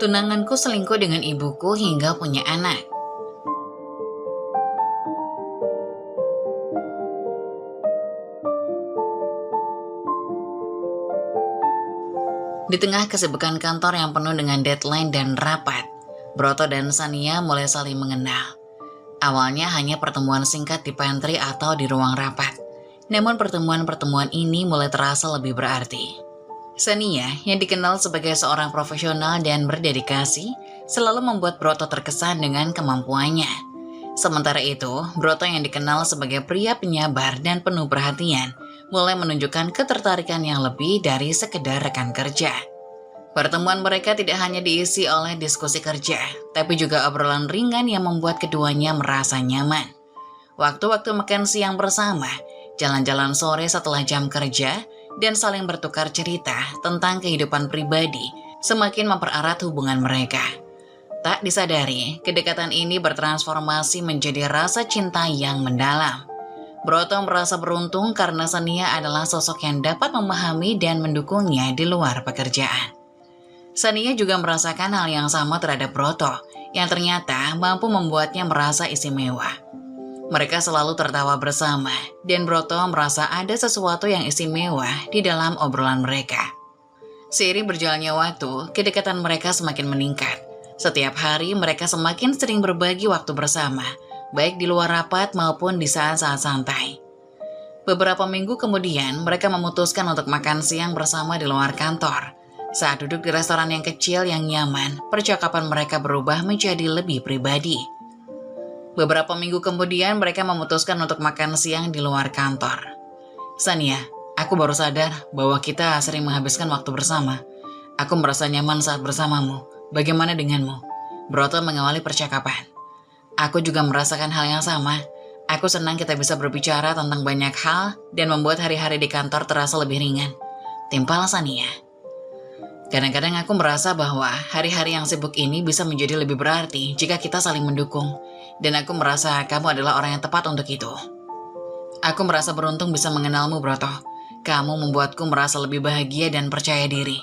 Tunanganku selingkuh dengan ibuku hingga punya anak. Di tengah kesibukan kantor yang penuh dengan deadline dan rapat, Broto dan Sania mulai saling mengenal. Awalnya hanya pertemuan singkat di pantry atau di ruang rapat. Namun pertemuan-pertemuan ini mulai terasa lebih berarti. Sania, yang dikenal sebagai seorang profesional dan berdedikasi, selalu membuat Broto terkesan dengan kemampuannya. Sementara itu, Broto yang dikenal sebagai pria penyabar dan penuh perhatian, mulai menunjukkan ketertarikan yang lebih dari sekedar rekan kerja. Pertemuan mereka tidak hanya diisi oleh diskusi kerja, tapi juga obrolan ringan yang membuat keduanya merasa nyaman. Waktu-waktu makan siang bersama, jalan-jalan sore setelah jam kerja, dan saling bertukar cerita tentang kehidupan pribadi semakin mempererat hubungan mereka. Tak disadari, kedekatan ini bertransformasi menjadi rasa cinta yang mendalam. Broto merasa beruntung karena Sania adalah sosok yang dapat memahami dan mendukungnya di luar pekerjaan. Sania juga merasakan hal yang sama terhadap Broto, yang ternyata mampu membuatnya merasa istimewa. Mereka selalu tertawa bersama, dan Broto merasa ada sesuatu yang istimewa di dalam obrolan mereka. Seiring berjalannya waktu, kedekatan mereka semakin meningkat. Setiap hari mereka semakin sering berbagi waktu bersama, baik di luar rapat maupun di saat-saat santai. Beberapa minggu kemudian, mereka memutuskan untuk makan siang bersama di luar kantor. Saat duduk di restoran yang kecil yang nyaman, percakapan mereka berubah menjadi lebih pribadi. Beberapa minggu kemudian, mereka memutuskan untuk makan siang di luar kantor. Sania, aku baru sadar bahwa kita sering menghabiskan waktu bersama. Aku merasa nyaman saat bersamamu. Bagaimana denganmu? Broto mengawali percakapan. Aku juga merasakan hal yang sama. Aku senang kita bisa berbicara tentang banyak hal dan membuat hari-hari di kantor terasa lebih ringan. Timpal Sania. Kadang-kadang aku merasa bahwa hari-hari yang sibuk ini bisa menjadi lebih berarti jika kita saling mendukung. Dan aku merasa kamu adalah orang yang tepat untuk itu. Aku merasa beruntung bisa mengenalmu, Broto. Kamu membuatku merasa lebih bahagia dan percaya diri.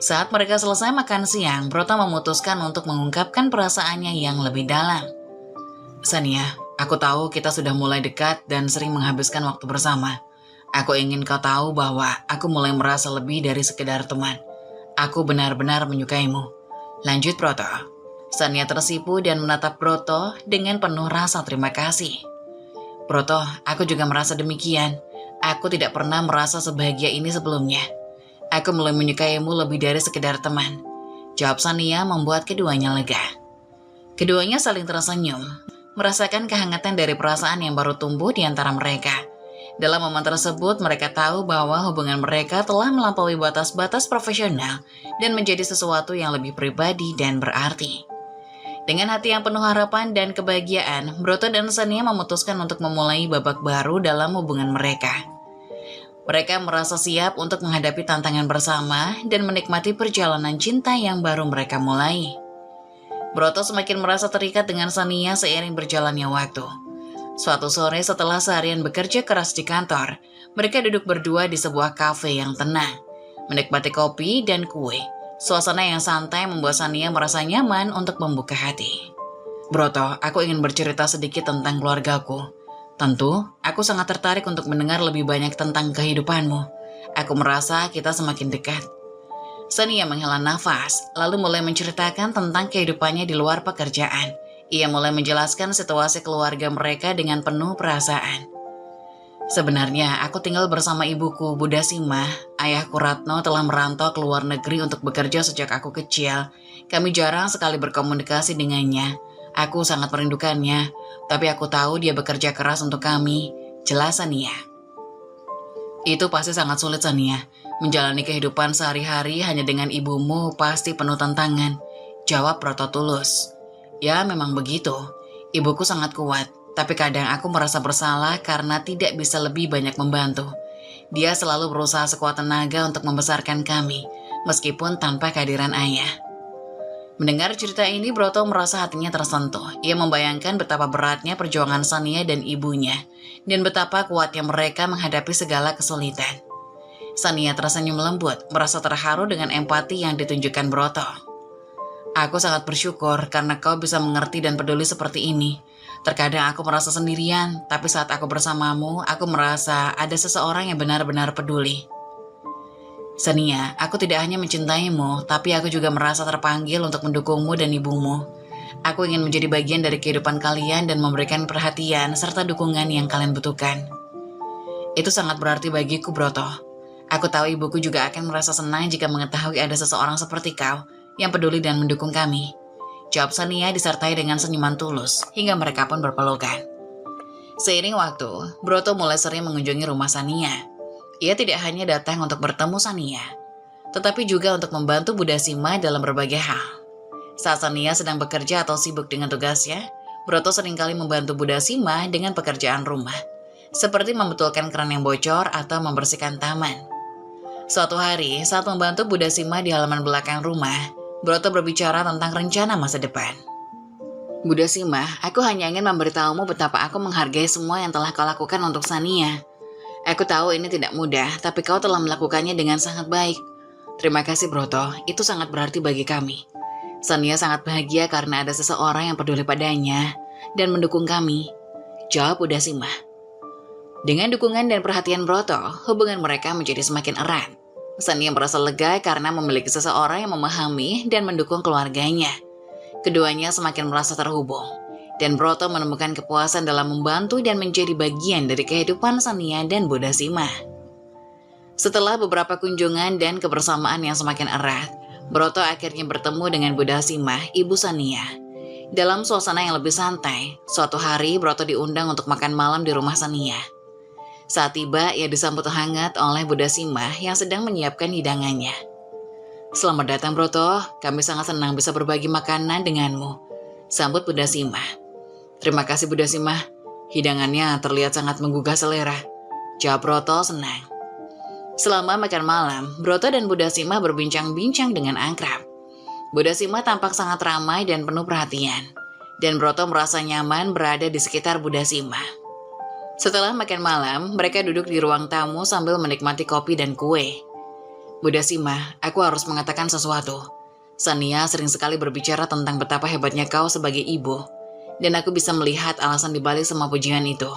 Saat mereka selesai makan siang, Broto memutuskan untuk mengungkapkan perasaannya yang lebih dalam. Sania, aku tahu kita sudah mulai dekat dan sering menghabiskan waktu bersama. Aku ingin kau tahu bahwa aku mulai merasa lebih dari sekedar teman. Aku benar-benar menyukaimu. Lanjut, Broto. Sania tersipu dan menatap Broto dengan penuh rasa terima kasih. Broto, aku juga merasa demikian. Aku tidak pernah merasa sebahagia ini sebelumnya. Aku mulai menyukaimu lebih dari sekedar teman. Jawab Sania membuat keduanya lega. Keduanya saling tersenyum, merasakan kehangatan dari perasaan yang baru tumbuh di antara mereka. Dalam momen tersebut, mereka tahu bahwa hubungan mereka telah melampaui batas-batas profesional dan menjadi sesuatu yang lebih pribadi dan berarti. Dengan hati yang penuh harapan dan kebahagiaan, Broto dan Sania memutuskan untuk memulai babak baru dalam hubungan mereka. Mereka merasa siap untuk menghadapi tantangan bersama dan menikmati perjalanan cinta yang baru mereka mulai. Broto semakin merasa terikat dengan Sania seiring berjalannya waktu. Suatu sore setelah seharian bekerja keras di kantor, mereka duduk berdua di sebuah kafe yang tenang, menikmati kopi dan kue. Suasana yang santai membuat Sania merasa nyaman untuk membuka hati. Broto, aku ingin bercerita sedikit tentang keluargaku. Tentu, aku sangat tertarik untuk mendengar lebih banyak tentang kehidupanmu. Aku merasa kita semakin dekat. Sania menghela nafas, lalu mulai menceritakan tentang kehidupannya di luar pekerjaan. Ia mulai menjelaskan situasi keluarga mereka dengan penuh perasaan. Sebenarnya, aku tinggal bersama ibuku, Bunda Sima. Ayahku Ratno telah merantau ke luar negeri untuk bekerja sejak aku kecil. Kami jarang sekali berkomunikasi dengannya. Aku sangat merindukannya, tapi aku tahu dia bekerja keras untuk kami. Jelas, Sania. Itu pasti sangat sulit, Sania. Menjalani kehidupan sehari-hari hanya dengan ibumu pasti penuh tantangan. Jawab Broto tulus. Ya, memang begitu. Ibuku sangat kuat, tapi kadang aku merasa bersalah karena tidak bisa lebih banyak membantu. Dia selalu berusaha sekuat tenaga untuk membesarkan kami, meskipun tanpa kehadiran ayah. Mendengar cerita ini, Broto merasa hatinya tersentuh. Ia membayangkan betapa beratnya perjuangan Sania dan ibunya, dan betapa kuatnya mereka menghadapi segala kesulitan. Sania tersenyum lembut, merasa terharu dengan empati yang ditunjukkan Broto. Aku sangat bersyukur karena kau bisa mengerti dan peduli seperti ini. Terkadang aku merasa sendirian, tapi saat aku bersamamu, aku merasa ada seseorang yang benar-benar peduli. Sania, aku tidak hanya mencintaimu, tapi aku juga merasa terpanggil untuk mendukungmu dan ibumu. Aku ingin menjadi bagian dari kehidupan kalian dan memberikan perhatian serta dukungan yang kalian butuhkan. Itu sangat berarti bagiku, Broto. Aku tahu ibuku juga akan merasa senang jika mengetahui ada seseorang seperti kau yang peduli dan mendukung kami. Jawab Sania disertai dengan senyuman tulus, hingga mereka pun berpelukan. Seiring waktu, Broto mulai sering mengunjungi rumah Sania. Ia tidak hanya datang untuk bertemu Sania, tetapi juga untuk membantu Budasima dalam berbagai hal. Saat Sania sedang bekerja atau sibuk dengan tugasnya, Broto seringkali membantu Budasima dengan pekerjaan rumah, seperti membetulkan keran yang bocor atau membersihkan taman. Suatu hari, saat membantu Budasima di halaman belakang rumah, Broto berbicara tentang rencana masa depan. Budasima, aku hanya ingin memberitahumu betapa aku menghargai semua yang telah kau lakukan untuk Sania. Aku tahu ini tidak mudah, tapi kau telah melakukannya dengan sangat baik. Terima kasih Broto, itu sangat berarti bagi kami. Sania sangat bahagia karena ada seseorang yang peduli padanya dan mendukung kami. Jawab Budasima. Dengan dukungan dan perhatian Broto, hubungan mereka menjadi semakin erat. Sania merasa lega karena memiliki seseorang yang memahami dan mendukung keluarganya. Keduanya semakin merasa terhubung, dan Broto menemukan kepuasan dalam membantu dan menjadi bagian dari kehidupan Sania dan Budasima. Setelah beberapa kunjungan dan kebersamaan yang semakin erat, Broto akhirnya bertemu dengan Budasima, ibu Sania. Dalam suasana yang lebih santai, suatu hari Broto diundang untuk makan malam di rumah Sania. Saat tiba, ia disambut hangat oleh Budasima yang sedang menyiapkan hidangannya. Selamat datang Broto, kami sangat senang bisa berbagi makanan denganmu, sambut Budasima. Terima kasih Budasima, hidangannya terlihat sangat menggugah selera, jawab Broto senang. Selama makan malam, Broto dan Budasima berbincang-bincang dengan akrab. Budasima tampak sangat ramai dan penuh perhatian, dan Broto merasa nyaman berada di sekitar Budasima. Setelah makan malam, mereka duduk di ruang tamu sambil menikmati kopi dan kue. Budasima, aku harus mengatakan sesuatu. Sania sering sekali berbicara tentang betapa hebatnya kau sebagai ibu, dan aku bisa melihat alasan dibalik semua pujian itu.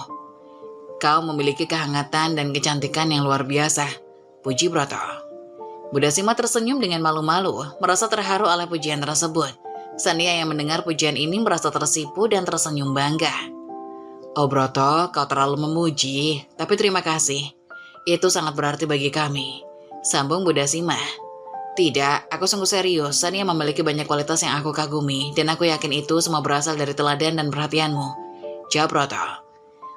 Kau memiliki kehangatan dan kecantikan yang luar biasa, puji Broto. Budasima tersenyum dengan malu-malu, merasa terharu oleh pujian tersebut. Sania yang mendengar pujian ini merasa tersipu dan tersenyum bangga. Oh Broto, kau terlalu memuji, tapi terima kasih. Itu sangat berarti bagi kami, sambung Budasima. Tidak, aku sungguh serius. Sania memiliki banyak kualitas yang aku kagumi, dan aku yakin itu semua berasal dari teladan dan perhatianmu, jawab Broto.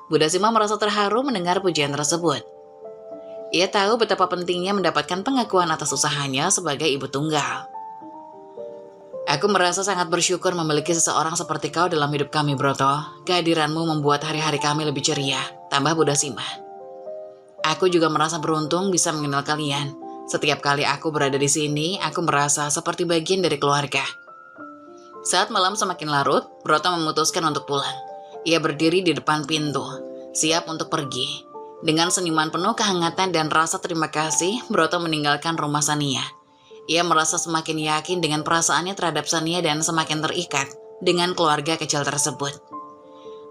Budasima merasa terharu mendengar pujian tersebut. Ia tahu betapa pentingnya mendapatkan pengakuan atas usahanya sebagai ibu tunggal. Aku merasa sangat bersyukur memiliki seseorang seperti kau dalam hidup kami, Broto. Kehadiranmu membuat hari-hari kami lebih ceria, tambah Budasima. Aku juga merasa beruntung bisa mengenal kalian. Setiap kali aku berada di sini, aku merasa seperti bagian dari keluarga. Saat malam semakin larut, Broto memutuskan untuk pulang. Ia berdiri di depan pintu, siap untuk pergi. Dengan senyuman penuh kehangatan dan rasa terima kasih, Broto meninggalkan rumah Sania. Ia merasa semakin yakin dengan perasaannya terhadap Sania dan semakin terikat dengan keluarga kecil tersebut.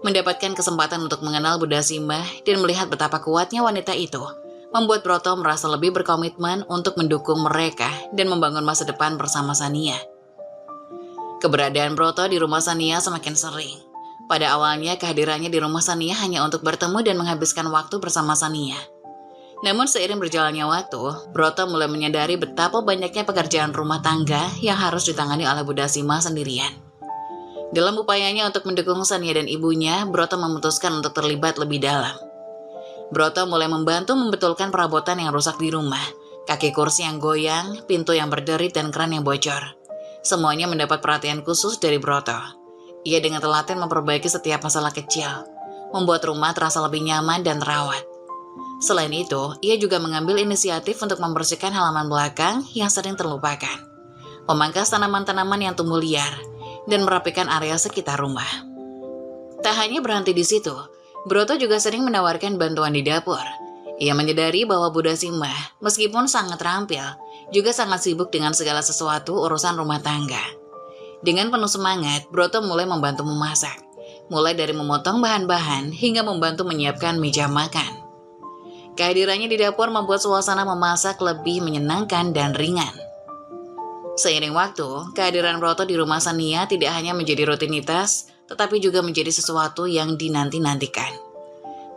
Mendapatkan kesempatan untuk mengenal Budasima dan melihat betapa kuatnya wanita itu, membuat Broto merasa lebih berkomitmen untuk mendukung mereka dan membangun masa depan bersama Sania. Keberadaan Broto di rumah Sania semakin sering. Pada awalnya kehadirannya di rumah Sania hanya untuk bertemu dan menghabiskan waktu bersama Sania. Namun seiring berjalannya waktu, Broto mulai menyadari betapa banyaknya pekerjaan rumah tangga yang harus ditangani oleh Budasima sendirian. Dalam upayanya untuk mendukung Sania dan ibunya, Broto memutuskan untuk terlibat lebih dalam. Broto mulai membantu membetulkan perabotan yang rusak di rumah, kaki kursi yang goyang, pintu yang berderit, dan keran yang bocor. Semuanya mendapat perhatian khusus dari Broto. Ia dengan telaten memperbaiki setiap masalah kecil, membuat rumah terasa lebih nyaman dan terawat. Selain itu, ia juga mengambil inisiatif untuk membersihkan halaman belakang yang sering terlupakan, memangkas tanaman-tanaman yang tumbuh liar, dan merapikan area sekitar rumah. Tak hanya berhenti di situ, Broto juga sering menawarkan bantuan di dapur. Ia menyadari bahwa Budasima, meskipun sangat terampil, juga sangat sibuk dengan segala sesuatu urusan rumah tangga. Dengan penuh semangat, Broto mulai membantu memasak, mulai dari memotong bahan-bahan hingga membantu menyiapkan meja makan. Kehadirannya di dapur membuat suasana memasak lebih menyenangkan dan ringan. Seiring waktu, kehadiran Broto di rumah Sania tidak hanya menjadi rutinitas, tetapi juga menjadi sesuatu yang dinanti-nantikan.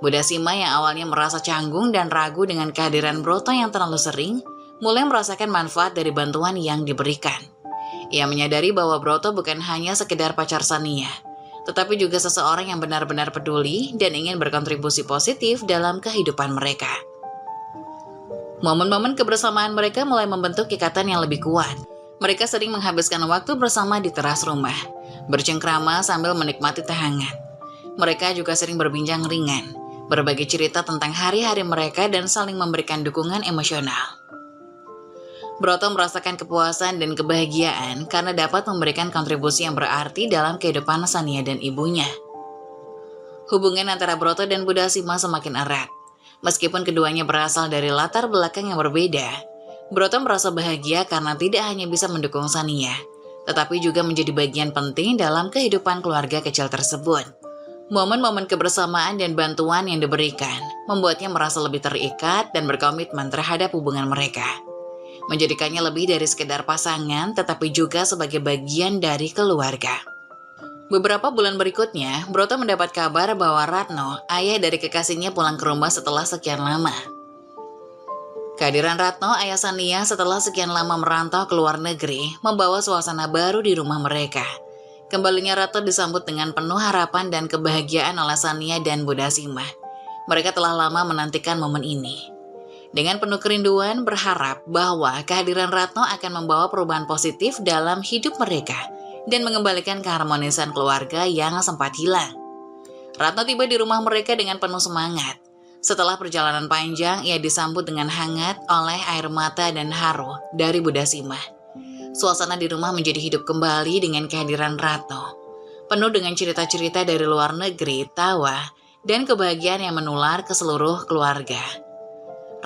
Bunda Sima yang awalnya merasa canggung dan ragu dengan kehadiran Broto yang terlalu sering, mulai merasakan manfaat dari bantuan yang diberikan. Ia menyadari bahwa Broto bukan hanya sekedar pacar Sania, tetapi juga seseorang yang benar-benar peduli dan ingin berkontribusi positif dalam kehidupan mereka. Momen-momen kebersamaan mereka mulai membentuk ikatan yang lebih kuat. Mereka sering menghabiskan waktu bersama di teras rumah, bercengkrama sambil menikmati teh hangat. Mereka juga sering berbincang ringan, berbagi cerita tentang hari-hari mereka dan saling memberikan dukungan emosional. Broto merasakan kepuasan dan kebahagiaan karena dapat memberikan kontribusi yang berarti dalam kehidupan Sania dan ibunya. Hubungan antara Broto dan Bunda Sima semakin erat. Meskipun keduanya berasal dari latar belakang yang berbeda, Broto merasa bahagia karena tidak hanya bisa mendukung Sania, tetapi juga menjadi bagian penting dalam kehidupan keluarga kecil tersebut. Momen-momen kebersamaan dan bantuan yang diberikan membuatnya merasa lebih terikat dan berkomitmen terhadap hubungan mereka, menjadikannya lebih dari sekedar pasangan, tetapi juga sebagai bagian dari keluarga. Beberapa bulan berikutnya, Broto mendapat kabar bahwa Ratno, ayah dari kekasihnya, pulang ke rumah setelah sekian lama. Kehadiran Ratno, ayah Sania, setelah sekian lama merantau ke luar negeri, membawa suasana baru di rumah mereka. Kembalinya Ratno disambut dengan penuh harapan dan kebahagiaan oleh Sania dan Bunda Sima. Mereka telah lama menantikan momen ini. Dengan penuh kerinduan, berharap bahwa kehadiran Ratno akan membawa perubahan positif dalam hidup mereka dan mengembalikan keharmonisan keluarga yang sempat hilang. Ratno tiba di rumah mereka dengan penuh semangat. Setelah perjalanan panjang, ia disambut dengan hangat oleh air mata dan haru dari Bunda Sima. Suasana di rumah menjadi hidup kembali dengan kehadiran Ratno, penuh dengan cerita-cerita dari luar negeri, tawa, dan kebahagiaan yang menular ke seluruh keluarga.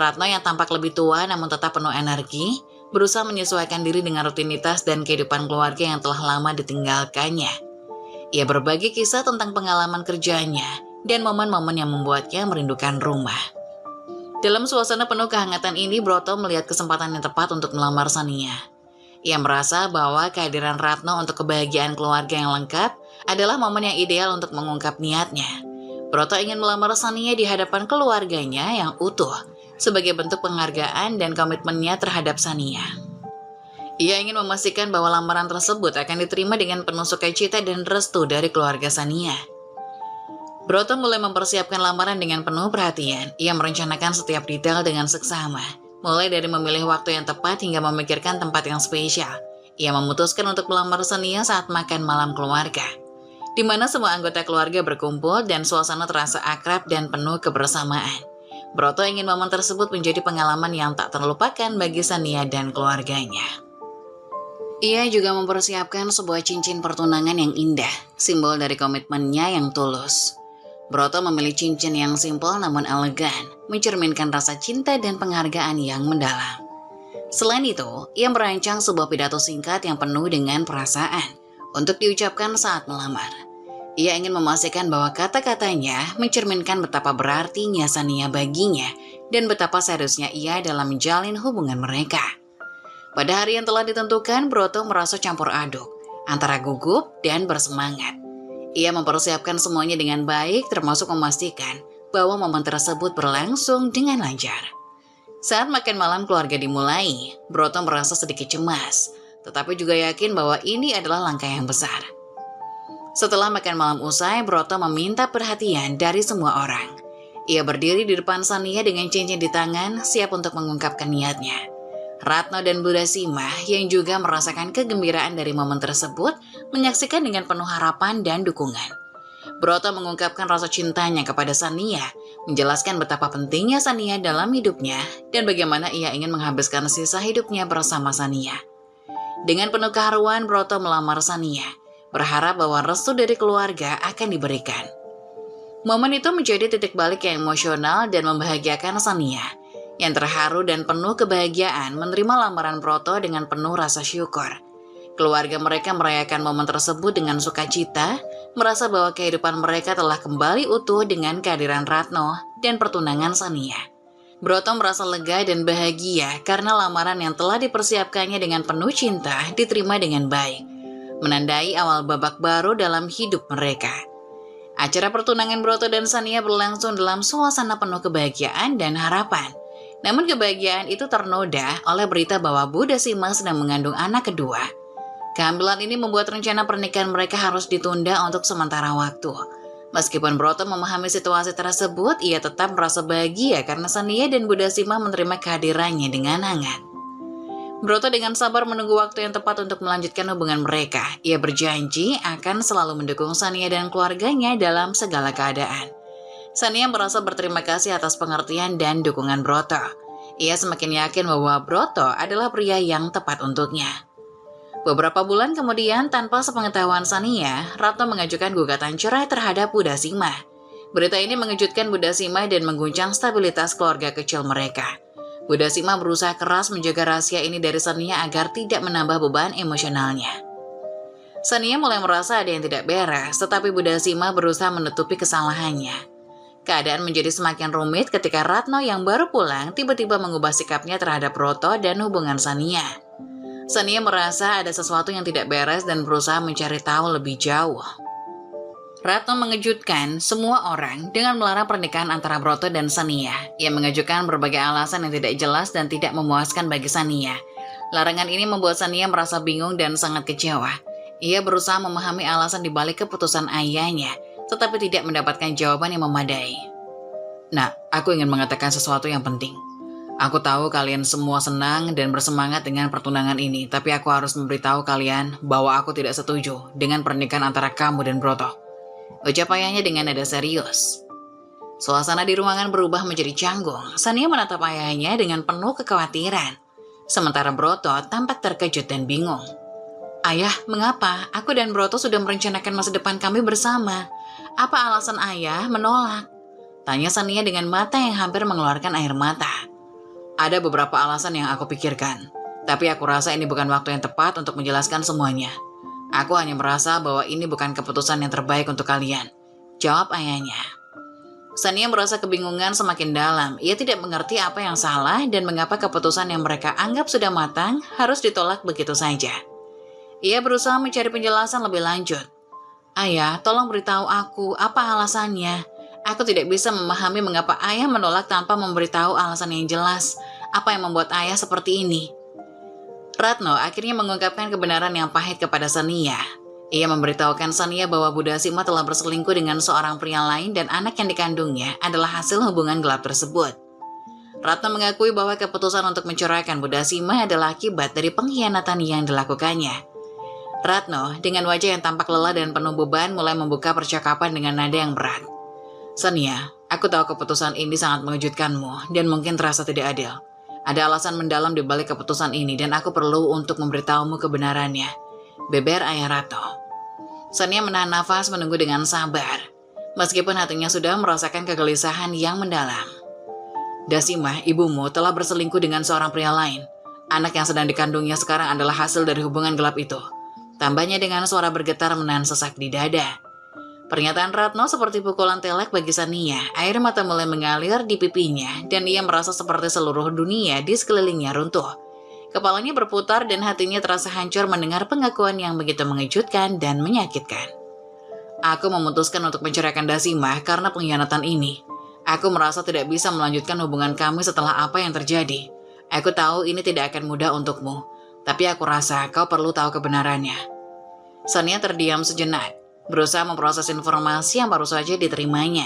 Ratno yang tampak lebih tua namun tetap penuh energi, berusaha menyesuaikan diri dengan rutinitas dan kehidupan keluarga yang telah lama ditinggalkannya. Ia berbagi kisah tentang pengalaman kerjanya dan momen-momen yang membuatnya merindukan rumah. Dalam suasana penuh kehangatan ini, Broto melihat kesempatan yang tepat untuk melamar Sania. Ia merasa bahwa kehadiran Ratno untuk kebahagiaan keluarga yang lengkap adalah momen yang ideal untuk mengungkap niatnya. Broto ingin melamar Sania di hadapan keluarganya yang utuh, sebagai bentuk penghargaan dan komitmennya terhadap Sania. Ia ingin memastikan bahwa lamaran tersebut akan diterima dengan penuh sukacita dan restu dari keluarga Sania. Broto mulai mempersiapkan lamaran dengan penuh perhatian. Ia merencanakan setiap detail dengan seksama, mulai dari memilih waktu yang tepat hingga memikirkan tempat yang spesial. Ia memutuskan untuk melamar Sania saat makan malam keluarga, di mana semua anggota keluarga berkumpul dan suasana terasa akrab dan penuh kebersamaan. Broto ingin momen tersebut menjadi pengalaman yang tak terlupakan bagi Sania dan keluarganya. Ia juga mempersiapkan sebuah cincin pertunangan yang indah, simbol dari komitmennya yang tulus. Broto memilih cincin yang simpel namun elegan, mencerminkan rasa cinta dan penghargaan yang mendalam. Selain itu, ia merancang sebuah pidato singkat yang penuh dengan perasaan untuk diucapkan saat melamar. Ia ingin memastikan bahwa kata-katanya mencerminkan betapa berartinya Sania baginya dan betapa seriusnya ia dalam menjalin hubungan mereka. Pada hari yang telah ditentukan, Broto merasa campur aduk antara gugup dan bersemangat. Ia mempersiapkan semuanya dengan baik, termasuk memastikan bahwa momen tersebut berlangsung dengan lancar. Saat makan malam keluarga dimulai, Broto merasa sedikit cemas, tetapi juga yakin bahwa ini adalah langkah yang besar. Setelah makan malam usai, Broto meminta perhatian dari semua orang. Ia berdiri di depan Sania dengan cincin di tangan, siap untuk mengungkapkan niatnya. Ratno dan Bunda Sima yang juga merasakan kegembiraan dari momen tersebut, menyaksikan dengan penuh harapan dan dukungan. Broto mengungkapkan rasa cintanya kepada Sania, menjelaskan betapa pentingnya Sania dalam hidupnya dan bagaimana ia ingin menghabiskan sisa hidupnya bersama Sania. Dengan penuh keharuan, Broto melamar Sania, berharap bahwa restu dari keluarga akan diberikan. Momen itu menjadi titik balik yang emosional dan membahagiakan Sania, yang terharu dan penuh kebahagiaan menerima lamaran Broto dengan penuh rasa syukur. Keluarga mereka merayakan momen tersebut dengan sukacita, merasa bahwa kehidupan mereka telah kembali utuh dengan kehadiran Ratno dan pertunangan Sania. Broto merasa lega dan bahagia karena lamaran yang telah dipersiapkannya dengan penuh cinta diterima dengan baik, menandai awal babak baru dalam hidup mereka. Acara pertunangan Broto dan Sania berlangsung dalam suasana penuh kebahagiaan dan harapan. Namun kebahagiaan itu ternoda oleh berita bahwa Bu Dasima sedang mengandung anak kedua. Kehamilan ini membuat rencana pernikahan mereka harus ditunda untuk sementara waktu. Meskipun Broto memahami situasi tersebut, ia tetap merasa bahagia karena Sania dan Bu Dasima menerima kehadirannya dengan hangat. Broto dengan sabar menunggu waktu yang tepat untuk melanjutkan hubungan mereka. Ia berjanji akan selalu mendukung Sania dan keluarganya dalam segala keadaan. Sania merasa berterima kasih atas pengertian dan dukungan Broto. Ia semakin yakin bahwa Broto adalah pria yang tepat untuknya. Beberapa bulan kemudian, tanpa sepengetahuan Sania, Ratno mengajukan gugatan cerai terhadap Bu Dasima. Berita ini mengejutkan Bu Dasima dan mengguncang stabilitas keluarga kecil mereka. Bu Dasima berusaha keras menjaga rahasia ini dari Sania agar tidak menambah beban emosionalnya. Sania mulai merasa ada yang tidak beres, tetapi Bu Dasima berusaha menutupi kesalahannya. Keadaan menjadi semakin rumit ketika Ratno yang baru pulang tiba-tiba mengubah sikapnya terhadap Broto dan hubungan Sania. Sania merasa ada sesuatu yang tidak beres dan berusaha mencari tahu lebih jauh. Ratno mengejutkan semua orang dengan melarang pernikahan antara Broto dan Sania. Ia mengajukan berbagai alasan yang tidak jelas dan tidak memuaskan bagi Sania. Larangan ini membuat Sania merasa bingung dan sangat kecewa. Ia berusaha memahami alasan dibalik keputusan ayahnya, tetapi tidak mendapatkan jawaban yang memadai. Nah, aku ingin mengatakan sesuatu yang penting. Aku tahu kalian semua senang dan bersemangat dengan pertunangan ini, tapi aku harus memberitahu kalian bahwa aku tidak setuju dengan pernikahan antara kamu dan Broto. Ucap ayahnya dengan nada serius. Suasana di ruangan berubah menjadi canggung. Sania menatap ayahnya dengan penuh kekhawatiran. Sementara Broto tampak terkejut dan bingung. Ayah, mengapa? Aku dan Broto sudah merencanakan masa depan kami bersama. Apa alasan ayah menolak? Tanya Sania dengan mata yang hampir mengeluarkan air mata. Ada beberapa alasan yang aku pikirkan, tapi aku rasa ini bukan waktu yang tepat untuk menjelaskan semuanya. Aku hanya merasa bahwa ini bukan keputusan yang terbaik untuk kalian, jawab ayahnya. Sania merasa kebingungan semakin dalam. Ia tidak mengerti apa yang salah dan mengapa keputusan yang mereka anggap sudah matang harus ditolak begitu saja. Ia berusaha mencari penjelasan lebih lanjut. Ayah, tolong beritahu aku apa alasannya. Aku tidak bisa memahami mengapa ayah menolak tanpa memberitahu alasan yang jelas. Apa yang membuat ayah seperti ini? Ratno akhirnya mengungkapkan kebenaran yang pahit kepada Sania. Ia memberitahukan Sania bahwa Bu Dasima telah berselingkuh dengan seorang pria lain dan anak yang dikandungnya adalah hasil hubungan gelap tersebut. Ratno mengakui bahwa keputusan untuk menceraikan Bu Dasima adalah akibat dari pengkhianatan yang dilakukannya. Ratno dengan wajah yang tampak lelah dan penuh beban mulai membuka percakapan dengan nada yang berat. Sania, aku tahu keputusan ini sangat mengejutkanmu dan mungkin terasa tidak adil. Ada alasan mendalam di balik keputusan ini dan aku perlu untuk memberitahumu kebenarannya. Beber ayah Ratno. Sania menahan nafas menunggu dengan sabar. Meskipun hatinya sudah merasakan kegelisahan yang mendalam. Dasima, ibumu telah berselingkuh dengan seorang pria lain. Anak yang sedang dikandungnya sekarang adalah hasil dari hubungan gelap itu. Tambahnya dengan suara bergetar menahan sesak di dada. Pernyataan Ratno seperti pukulan telak bagi Sania. Air mata mulai mengalir di pipinya dan ia merasa seperti seluruh dunia di sekelilingnya runtuh. Kepalanya berputar dan hatinya terasa hancur mendengar pengakuan yang begitu mengejutkan dan menyakitkan. Aku memutuskan untuk menceraikan Dasima karena pengkhianatan ini. Aku merasa tidak bisa melanjutkan hubungan kami setelah apa yang terjadi. Aku tahu ini tidak akan mudah untukmu, tapi aku rasa kau perlu tahu kebenarannya. Sania terdiam sejenak, berusaha memproses informasi yang baru saja diterimanya.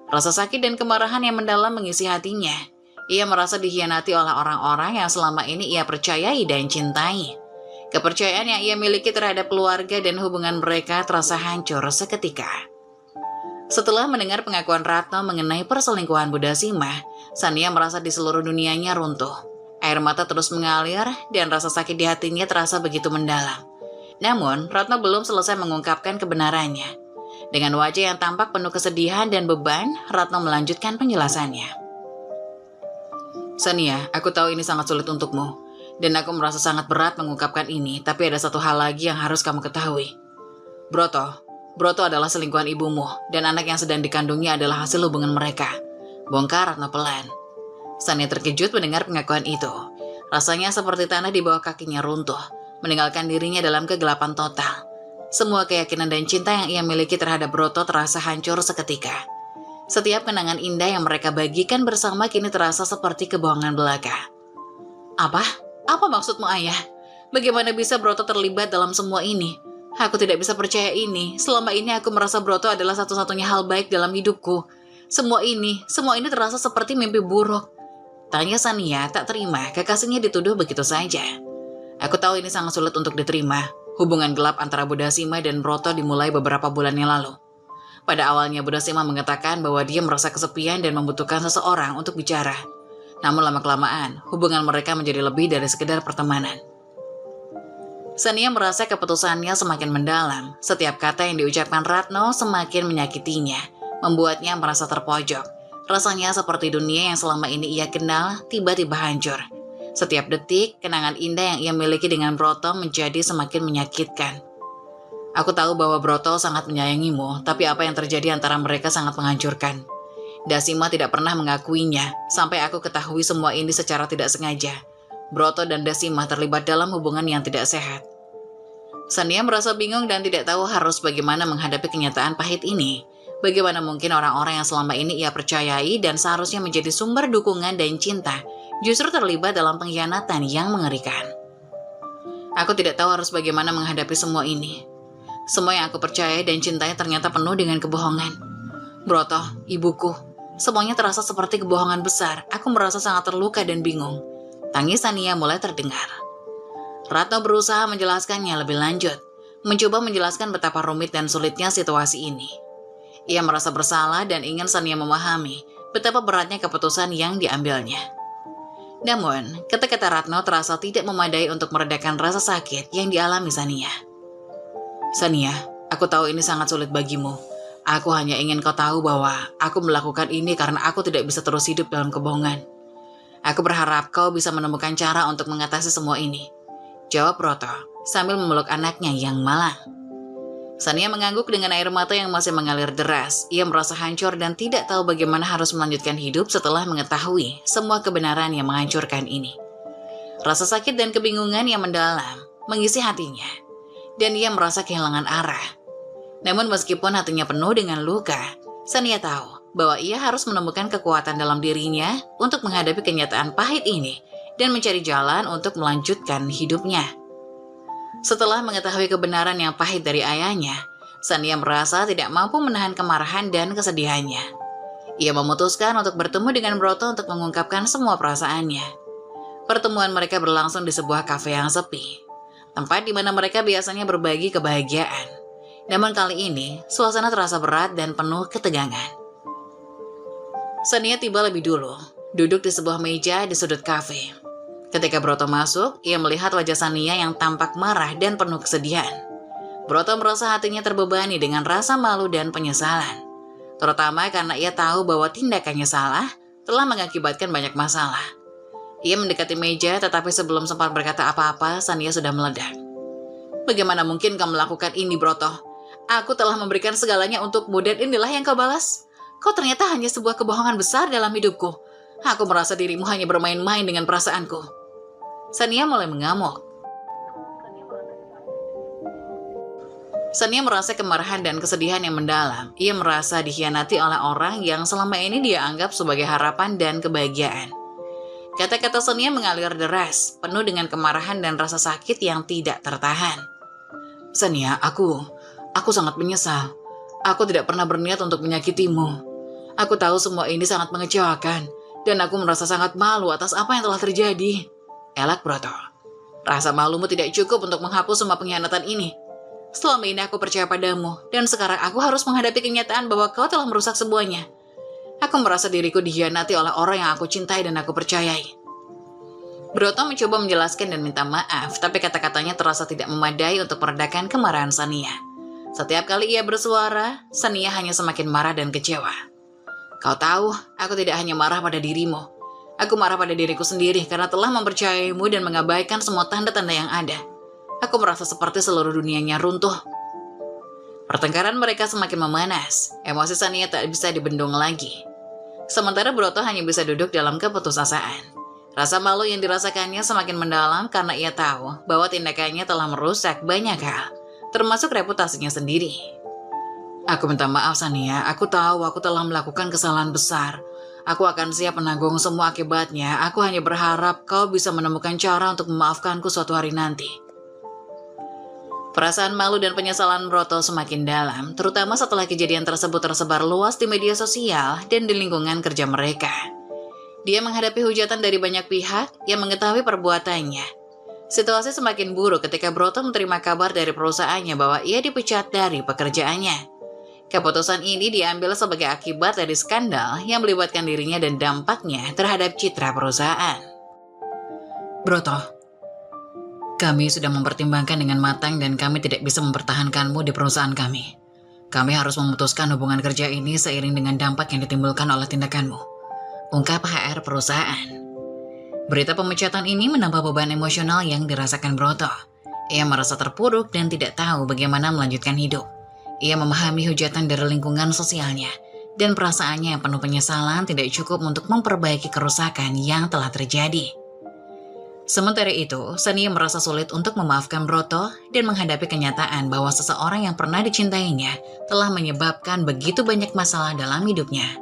Rasa sakit dan kemarahan yang mendalam mengisi hatinya. Ia merasa dikhianati oleh orang-orang yang selama ini ia percayai dan cintai. Kepercayaan yang ia miliki terhadap keluarga dan hubungan mereka terasa hancur seketika. Setelah mendengar pengakuan Ratno mengenai perselingkuhan Bu Dasima, Sania merasa di seluruh dunianya runtuh. Air mata terus mengalir dan rasa sakit di hatinya terasa begitu mendalam. Namun, Ratno belum selesai mengungkapkan kebenarannya. Dengan wajah yang tampak penuh kesedihan dan beban, Ratno melanjutkan penjelasannya. Sania, aku tahu ini sangat sulit untukmu. Dan aku merasa sangat berat mengungkapkan ini, tapi ada satu hal lagi yang harus kamu ketahui. Broto adalah selingkuhan ibumu, dan anak yang sedang dikandungnya adalah hasil hubungan mereka. Bongkar Ratno pelan. Sania terkejut mendengar pengakuan itu. Rasanya seperti tanah di bawah kakinya runtuh, meninggalkan dirinya dalam kegelapan total. Semua keyakinan dan cinta yang ia miliki terhadap Broto terasa hancur seketika. Setiap kenangan indah yang mereka bagikan bersama kini terasa seperti kebohongan belaka. Apa? Apa maksudmu, Ayah? Bagaimana bisa Broto terlibat dalam semua ini? Aku tidak bisa percaya ini. Selama ini aku merasa Broto adalah satu-satunya hal baik dalam hidupku. Semua ini terasa seperti mimpi buruk. Tanya Sania tak terima kekasihnya dituduh begitu saja. Aku tahu ini sangat sulit untuk diterima. Hubungan gelap antara Budasima dan Broto dimulai beberapa bulan yang lalu. Pada awalnya Budasima mengatakan bahwa dia merasa kesepian dan membutuhkan seseorang untuk bicara. Namun lama-kelamaan, hubungan mereka menjadi lebih dari sekedar pertemanan. Sania merasa keputusannya semakin mendalam. Setiap kata yang diucapkan Ratno semakin menyakitinya, membuatnya merasa terpojok. Rasanya seperti dunia yang selama ini ia kenal tiba-tiba hancur. Setiap detik, kenangan indah yang ia miliki dengan Broto menjadi semakin menyakitkan. Aku tahu bahwa Broto sangat menyayangimu, tapi apa yang terjadi antara mereka sangat menghancurkan. Dasima tidak pernah mengakuinya, sampai aku ketahui semua ini secara tidak sengaja. Broto dan Dasima terlibat dalam hubungan yang tidak sehat. Sania merasa bingung dan tidak tahu harus bagaimana menghadapi kenyataan pahit ini. Bagaimana mungkin orang-orang yang selama ini ia percayai dan seharusnya menjadi sumber dukungan dan cinta, justru terlibat dalam pengkhianatan yang mengerikan. Aku tidak tahu harus bagaimana menghadapi semua ini. Semua yang aku percayai dan cintai ternyata penuh dengan kebohongan. Broto, ibuku, semuanya terasa seperti kebohongan besar. Aku merasa sangat terluka dan bingung. Tangis Sania mulai terdengar. Ratno berusaha menjelaskannya lebih lanjut, mencoba menjelaskan betapa rumit dan sulitnya situasi ini. Ia merasa bersalah dan ingin Sania memahami betapa beratnya keputusan yang diambilnya. Namun, kata-kata Ratno terasa tidak memadai untuk meredakan rasa sakit yang dialami Sania. Sania, aku tahu ini sangat sulit bagimu. Aku hanya ingin kau tahu bahwa aku melakukan ini karena aku tidak bisa terus hidup dalam kebohongan. Aku berharap kau bisa menemukan cara untuk mengatasi semua ini. Jawab Broto sambil memeluk anaknya yang malang. Sania mengangguk dengan air mata yang masih mengalir deras. Ia merasa hancur dan tidak tahu bagaimana harus melanjutkan hidup setelah mengetahui semua kebenaran yang menghancurkan ini. Rasa sakit dan kebingungan yang mendalam mengisi hatinya, dan ia merasa kehilangan arah. Namun meskipun hatinya penuh dengan luka, Sania tahu bahwa ia harus menemukan kekuatan dalam dirinya untuk menghadapi kenyataan pahit ini dan mencari jalan untuk melanjutkan hidupnya. Setelah mengetahui kebenaran yang pahit dari ayahnya, Sania merasa tidak mampu menahan kemarahan dan kesedihannya. Ia memutuskan untuk bertemu dengan Broto untuk mengungkapkan semua perasaannya. Pertemuan mereka berlangsung di sebuah kafe yang sepi, tempat di mana mereka biasanya berbagi kebahagiaan. Namun kali ini, suasana terasa berat dan penuh ketegangan. Sania tiba lebih dulu, duduk di sebuah meja di sudut kafe. Ketika Broto masuk, ia melihat wajah Sania yang tampak marah dan penuh kesedihan. Broto merasa hatinya terbebani dengan rasa malu dan penyesalan, terutama karena ia tahu bahwa tindakannya salah telah mengakibatkan banyak masalah. Ia mendekati meja, tetapi sebelum sempat berkata apa-apa, Sania sudah meledak. Bagaimana mungkin kau melakukan ini, Broto? Aku telah memberikan segalanya untukmu dan inilah yang kau balas. Kau ternyata hanya sebuah kebohongan besar dalam hidupku. Aku merasa dirimu hanya bermain-main dengan perasaanku. Sania mulai mengamuk. Sania merasa kemarahan dan kesedihan yang mendalam. Ia merasa dikhianati oleh orang yang selama ini dia anggap sebagai harapan dan kebahagiaan. Kata-kata Sania mengalir deras, penuh dengan kemarahan dan rasa sakit yang tidak tertahan. Sania, Aku sangat menyesal. Aku tidak pernah berniat untuk menyakitimu. Aku tahu semua ini sangat mengecewakan, dan aku merasa sangat malu atas apa yang telah terjadi. Elak Broto. Rasa malumu tidak cukup untuk menghapus semua pengkhianatan ini. Selama ini aku percaya padamu, dan sekarang aku harus menghadapi kenyataan bahwa kau telah merusak semuanya. Aku merasa diriku dikhianati oleh orang yang aku cintai dan aku percayai. Broto mencoba menjelaskan dan minta maaf, tapi kata-katanya terasa tidak memadai untuk meredakan kemarahan Sania. Setiap kali ia bersuara, Sania hanya semakin marah dan kecewa. Kau tahu, aku tidak hanya marah pada dirimu. Aku marah pada diriku sendiri karena telah mempercayaimu dan mengabaikan semua tanda-tanda yang ada. Aku merasa seperti seluruh dunianya runtuh. Pertengkaran mereka semakin memanas. Emosi Sania tak bisa dibendung lagi. Sementara Broto hanya bisa duduk dalam keputusasaan. Rasa malu yang dirasakannya semakin mendalam karena ia tahu bahwa tindakannya telah merusak banyak hal, termasuk reputasinya sendiri. Aku minta maaf Sania, aku tahu aku telah melakukan kesalahan besar. Aku akan siap menanggung semua akibatnya. Aku hanya berharap kau bisa menemukan cara untuk memaafkanku suatu hari nanti. Perasaan malu dan penyesalan Broto semakin dalam, terutama setelah kejadian tersebut tersebar luas di media sosial dan di lingkungan kerja mereka. Dia menghadapi hujatan dari banyak pihak yang mengetahui perbuatannya. Situasi semakin buruk ketika Broto menerima kabar dari perusahaannya bahwa ia dipecat dari pekerjaannya. Keputusan ini diambil sebagai akibat dari skandal yang melibatkan dirinya dan dampaknya terhadap citra perusahaan. Broto, kami sudah mempertimbangkan dengan matang dan kami tidak bisa mempertahankanmu di perusahaan kami. Kami harus memutuskan hubungan kerja ini seiring dengan dampak yang ditimbulkan oleh tindakanmu, ungkap HR perusahaan. Berita pemecatan ini menambah beban emosional yang dirasakan Broto. Ia merasa terpuruk dan tidak tahu bagaimana melanjutkan hidup. Ia memahami hujatan dari lingkungan sosialnya, dan perasaannya yang penuh penyesalan tidak cukup untuk memperbaiki kerusakan yang telah terjadi. Sementara itu, Sania merasa sulit untuk memaafkan Broto dan menghadapi kenyataan bahwa seseorang yang pernah dicintainya telah menyebabkan begitu banyak masalah dalam hidupnya.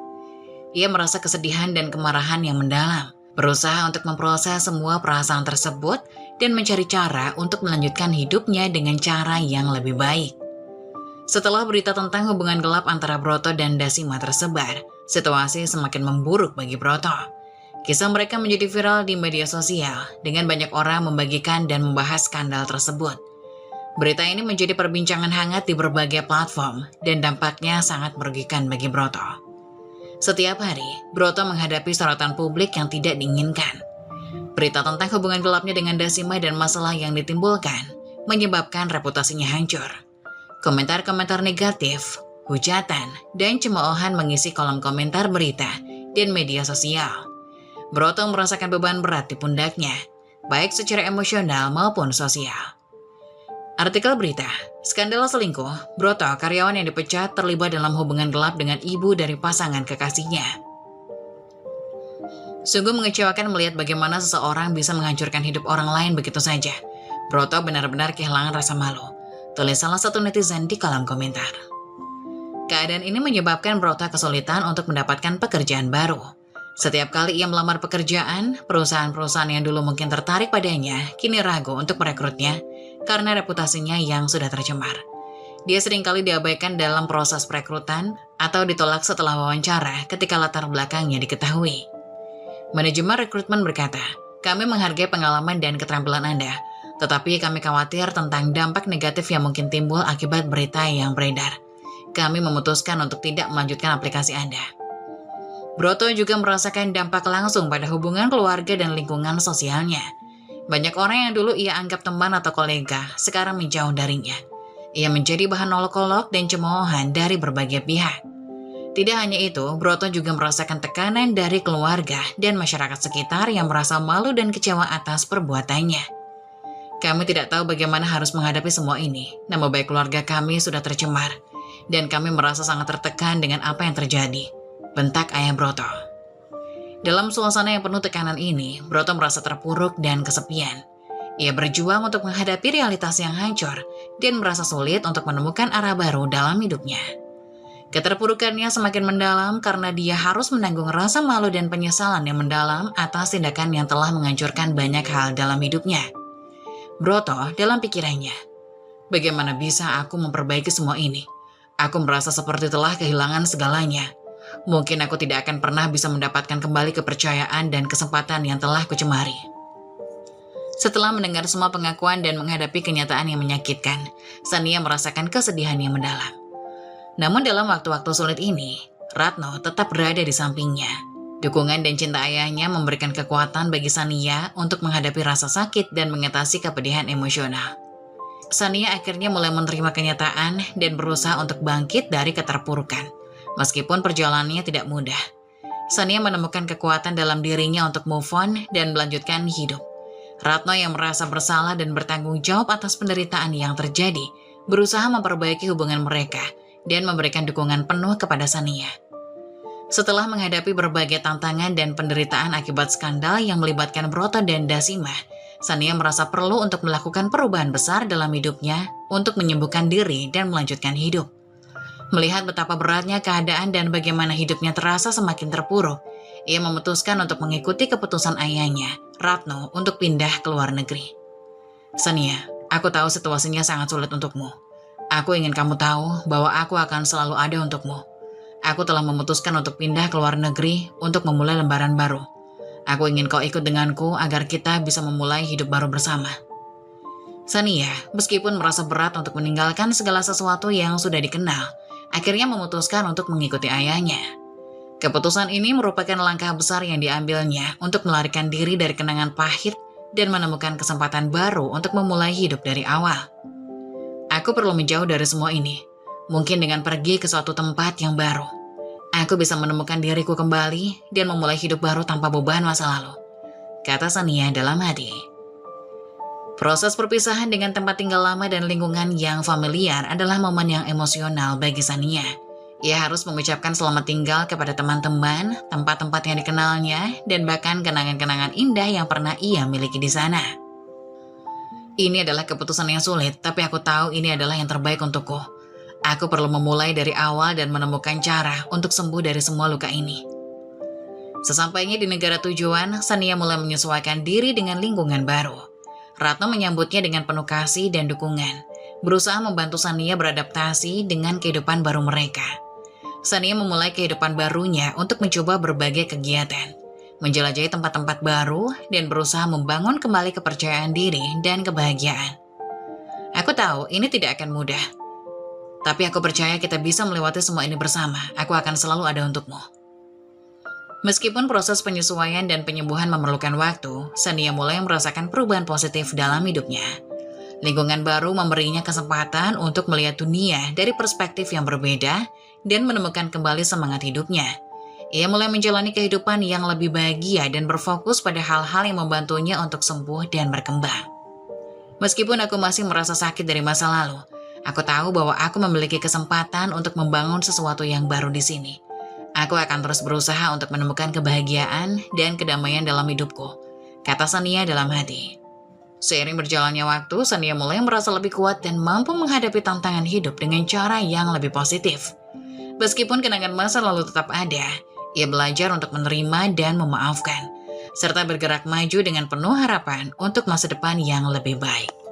Ia merasa kesedihan dan kemarahan yang mendalam, berusaha untuk memproses semua perasaan tersebut dan mencari cara untuk melanjutkan hidupnya dengan cara yang lebih baik. Setelah berita tentang hubungan gelap antara Broto dan Dasima tersebar, situasi semakin memburuk bagi Broto. Kisah mereka menjadi viral di media sosial dengan banyak orang membagikan dan membahas skandal tersebut. Berita ini menjadi perbincangan hangat di berbagai platform dan dampaknya sangat merugikan bagi Broto. Setiap hari, Broto menghadapi sorotan publik yang tidak diinginkan. Berita tentang hubungan gelapnya dengan Dasima dan masalah yang ditimbulkan menyebabkan reputasinya hancur. Komentar-komentar negatif, hujatan, dan cemoohan mengisi kolom komentar berita dan media sosial. Broto merasakan beban berat di pundaknya, baik secara emosional maupun sosial. Artikel berita, skandal selingkuh, Broto, karyawan yang dipecat, terlibat dalam hubungan gelap dengan ibu dari pasangan kekasihnya. Sungguh mengecewakan melihat bagaimana seseorang bisa menghancurkan hidup orang lain begitu saja. Broto benar-benar kehilangan rasa malu, tulis salah satu netizen di kolom komentar. Keadaan ini menyebabkan Broto kesulitan untuk mendapatkan pekerjaan baru. Setiap kali ia melamar pekerjaan, perusahaan-perusahaan yang dulu mungkin tertarik padanya kini ragu untuk merekrutnya karena reputasinya yang sudah tercemar. Dia seringkali diabaikan dalam proses perekrutan atau ditolak setelah wawancara ketika latar belakangnya diketahui. Manajemen rekrutmen berkata, "Kami menghargai pengalaman dan keterampilan Anda, tetapi kami khawatir tentang dampak negatif yang mungkin timbul akibat berita yang beredar. Kami memutuskan untuk tidak melanjutkan aplikasi Anda." Broto juga merasakan dampak langsung pada hubungan keluarga dan lingkungan sosialnya. Banyak orang yang dulu ia anggap teman atau kolega, sekarang menjauh darinya. Ia menjadi bahan olok-olok dan cemoohan dari berbagai pihak. Tidak hanya itu, Broto juga merasakan tekanan dari keluarga dan masyarakat sekitar yang merasa malu dan kecewa atas perbuatannya. "Kami tidak tahu bagaimana harus menghadapi semua ini. Nama baik keluarga kami sudah tercemar, dan kami merasa sangat tertekan dengan apa yang terjadi," bentak ayah Broto. Dalam suasana yang penuh tekanan ini, Broto merasa terpuruk dan kesepian. Ia berjuang untuk menghadapi realitas yang hancur dan merasa sulit untuk menemukan arah baru dalam hidupnya. Keterpurukannya semakin mendalam karena dia harus menanggung rasa malu dan penyesalan yang mendalam atas tindakan yang telah menghancurkan banyak hal dalam hidupnya. Broto dalam pikirannya, "Bagaimana bisa aku memperbaiki semua ini? Aku merasa seperti telah kehilangan segalanya. Mungkin aku tidak akan pernah bisa mendapatkan kembali kepercayaan dan kesempatan yang telah kucemari." Setelah mendengar semua pengakuan dan menghadapi kenyataan yang menyakitkan, Sania merasakan kesedihan yang mendalam. Namun dalam waktu-waktu sulit ini, Ratno tetap berada di sampingnya. Dukungan dan cinta ayahnya memberikan kekuatan bagi Sania untuk menghadapi rasa sakit dan mengatasi kepedihan emosional. Sania akhirnya mulai menerima kenyataan dan berusaha untuk bangkit dari keterpurukan. Meskipun perjalanannya tidak mudah, Sania menemukan kekuatan dalam dirinya untuk move on dan melanjutkan hidup. Ratno yang merasa bersalah dan bertanggung jawab atas penderitaan yang terjadi, berusaha memperbaiki hubungan mereka dan memberikan dukungan penuh kepada Sania. Setelah menghadapi berbagai tantangan dan penderitaan akibat skandal yang melibatkan Broto dan Dasima, Sania merasa perlu untuk melakukan perubahan besar dalam hidupnya untuk menyembuhkan diri dan melanjutkan hidup. Melihat betapa beratnya keadaan dan bagaimana hidupnya terasa semakin terpuruk, ia memutuskan untuk mengikuti keputusan ayahnya, Ratno, untuk pindah ke luar negeri. Sania, aku tahu situasinya sangat sulit untukmu. Aku ingin kamu tahu bahwa aku akan selalu ada untukmu. Aku telah memutuskan untuk pindah ke luar negeri untuk memulai lembaran baru. Aku ingin kau ikut denganku agar kita bisa memulai hidup baru bersama. Sania, meskipun merasa berat untuk meninggalkan segala sesuatu yang sudah dikenal, akhirnya memutuskan untuk mengikuti ayahnya. Keputusan ini merupakan langkah besar yang diambilnya untuk melarikan diri dari kenangan pahit dan menemukan kesempatan baru untuk memulai hidup dari awal. Aku perlu menjauh dari semua ini, mungkin dengan pergi ke suatu tempat yang baru. Aku bisa menemukan diriku kembali dan memulai hidup baru tanpa beban masa lalu, kata Sania dalam hati. Proses perpisahan dengan tempat tinggal lama dan lingkungan yang familiar adalah momen yang emosional bagi Sania. Ia harus mengucapkan selamat tinggal kepada teman-teman, tempat-tempat yang dikenalnya, dan bahkan kenangan-kenangan indah yang pernah ia miliki di sana. Ini adalah keputusan yang sulit, tapi aku tahu ini adalah yang terbaik untukku. Aku perlu memulai dari awal dan menemukan cara untuk sembuh dari semua luka ini. Sesampainya di negara tujuan, Sania mulai menyesuaikan diri dengan lingkungan baru. Ratno menyambutnya dengan penuh kasih dan dukungan, berusaha membantu Sania beradaptasi dengan kehidupan baru mereka. Sania memulai kehidupan barunya untuk mencoba berbagai kegiatan, menjelajahi tempat-tempat baru, dan berusaha membangun kembali kepercayaan diri dan kebahagiaan. Aku tahu ini tidak akan mudah, tapi aku percaya kita bisa melewati semua ini bersama. Aku akan selalu ada untukmu. Meskipun proses penyesuaian dan penyembuhan memerlukan waktu, Sania mulai merasakan perubahan positif dalam hidupnya. Lingkungan baru memberinya kesempatan untuk melihat dunia dari perspektif yang berbeda dan menemukan kembali semangat hidupnya. Ia mulai menjalani kehidupan yang lebih bahagia dan berfokus pada hal-hal yang membantunya untuk sembuh dan berkembang. Meskipun aku masih merasa sakit dari masa lalu, aku tahu bahwa aku memiliki kesempatan untuk membangun sesuatu yang baru di sini. Aku akan terus berusaha untuk menemukan kebahagiaan dan kedamaian dalam hidupku, kata Sania dalam hati. Seiring berjalannya waktu, Sania mulai merasa lebih kuat dan mampu menghadapi tantangan hidup dengan cara yang lebih positif. Meskipun kenangan masa lalu tetap ada, ia belajar untuk menerima dan memaafkan, serta bergerak maju dengan penuh harapan untuk masa depan yang lebih baik.